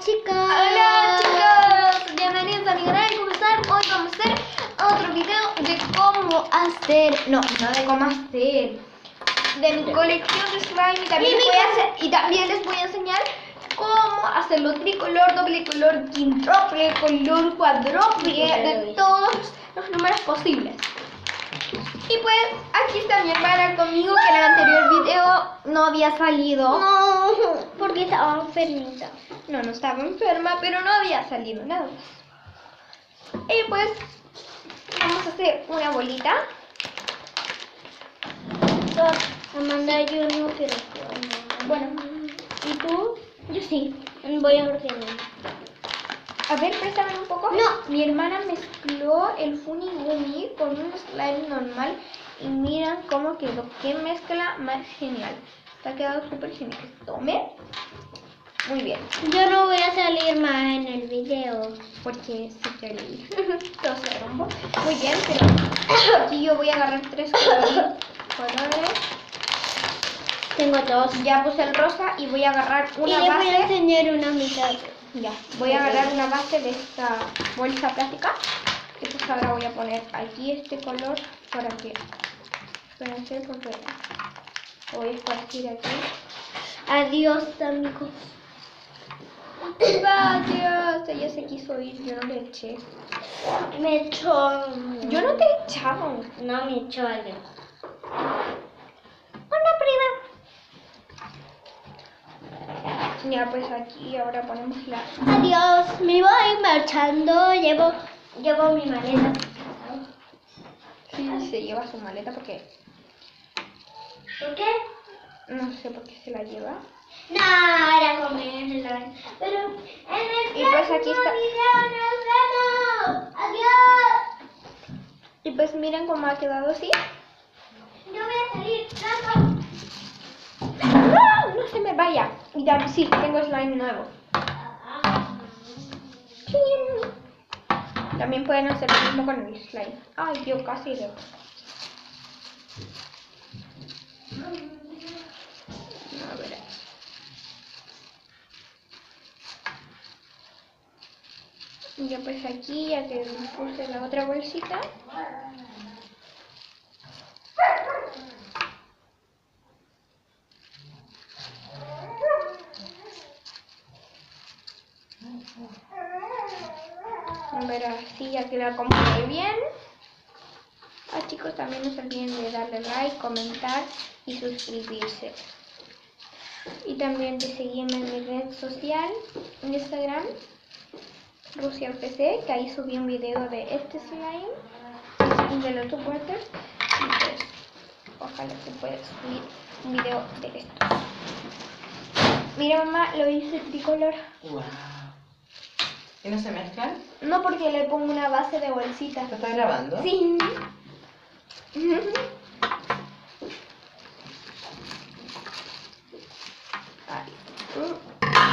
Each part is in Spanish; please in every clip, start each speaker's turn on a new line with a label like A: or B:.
A: chicos.
B: Hola chicos, bienvenidos a mi canal. ¿Cómo están? Hoy vamos a hacer otro video de cómo hacer, no de cómo hacer, de mi colección de slime y también les voy a enseñar cómo hacerlo tricolor, doble color, quíntuple color, cuádruple, de todos los números posibles. Y pues aquí está mi hermana conmigo, que en el anterior video no había salido.
A: No, porque estaba enfermita.
B: No estaba enferma, pero no había salido nada más. Y pues vamos a hacer una bolita.
A: Amanda, yo no quiero jugar.
B: Bueno, ¿y tú?
A: Yo sí, voy a ordenar.
B: A ver, préstame un poco.
A: No.
B: Mi hermana mezcló el Funigumi con un slime normal y miren cómo quedó. Qué mezcla más genial. Está quedado súper genial. Tome. Muy bien.
A: Yo no voy a salir más en el video.
B: Porque se quiere todo se rompo. Muy bien, pero aquí yo voy a agarrar 3 colores.
A: Tengo 2.
B: Ya puse el rosa y voy a agarrar
A: Y
B: una
A: les voy a
B: base.
A: enseñar una mitad.
B: Ya, voy a agarrar una base de esta bolsa plástica. Y pues ahora voy a poner aquí este color para que espérense porque voy a esparcir aquí.
A: Adiós, amigos.
B: Vaya, ella se quiso ir, yo no le eché.
A: Me echó.
B: Yo no te he echado.
A: No, me echó alguien.
B: Una prima. Ya, pues aquí ahora ponemos la...
A: Adiós, me voy marchando. Llevo mi maleta.
B: Sí, se lleva su maleta porque...
A: ¿Por qué?
B: No sé por qué se la lleva.
A: No, era comerla. Pero en el
B: Y pues aquí está.
A: video nos vemos. Adiós.
B: Y pues miren cómo ha quedado así.
A: Yo voy a salir pronto.
B: ¡No! No se me vaya. Y también sí, tengo slime nuevo. También pueden hacer lo mismo con el slime. Ay, yo casi le... A ver. Y ya pues aquí, ya que puse la otra bolsita. A ver, así ya queda como que bien. Chicos, también no se olviden de darle like, comentar y suscribirse. Y también de seguirme en mi red social, en Instagram, RusiaPC, que ahí subí un video de este slime y de los supporters. Y pues, ojalá que pueda subir un video de estos. Mira, mamá, lo hice tricolor.
C: Wow. ¿Y no se mezclan?
B: No, porque le pongo una base de bolsita.
C: ¿Lo estás grabando?
B: Sí.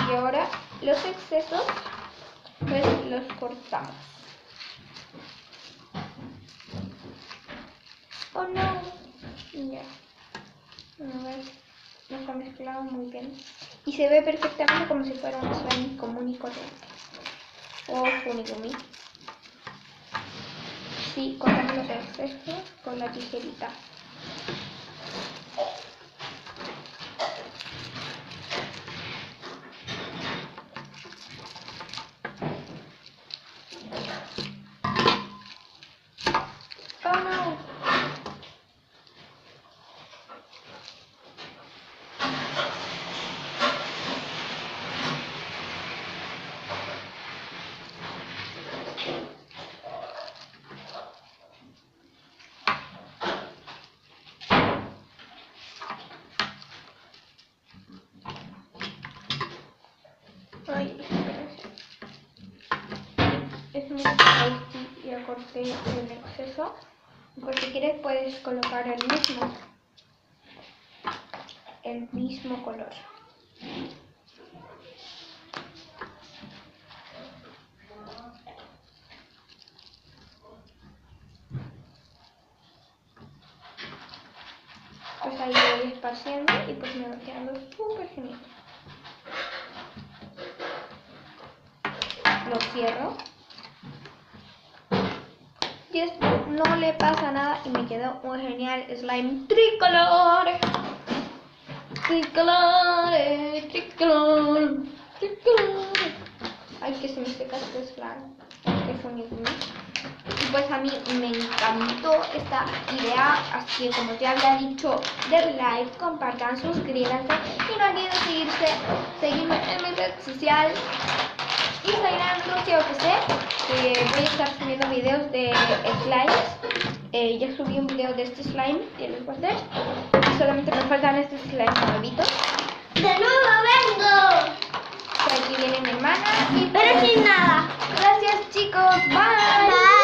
B: Y ahora los excesos pues los cortamos. Oh no. Ya. A ver, no está mezclado muy bien. Y se ve perfectamente como si fuera un slime común y corriente. O Funigumi. Sí, cortamos los excesos con la tijerita. Oh no. Ay, espérense. Es muy fácil, ya corté el exceso. Pues si quieres puedes colocar el mismo color. Pues ahí voy esparciendo y pues me va quedando súper genial. lo cierro. Y esto no le pasa nada y me quedó un genial slime tricolor. Tricolor, tricolor, tricolor. Ay, que se me seca este slime. Qué bonito, ¿no? Y pues a mí me encantó esta idea, así que como te había dicho, den like, compartan, suscríbanse y no olviden seguirme en mi red social Instagram, Lucia OTC, que voy a estar subiendo videos de slimes. Ya subí un video de este slime de los waters y solamente me faltan estos slimes nuevitos.
A: ¡De nuevo vengo!
B: Por aquí viene mi hermana y
A: Pero sin nada.
B: gracias chicos, bye.
A: Bye.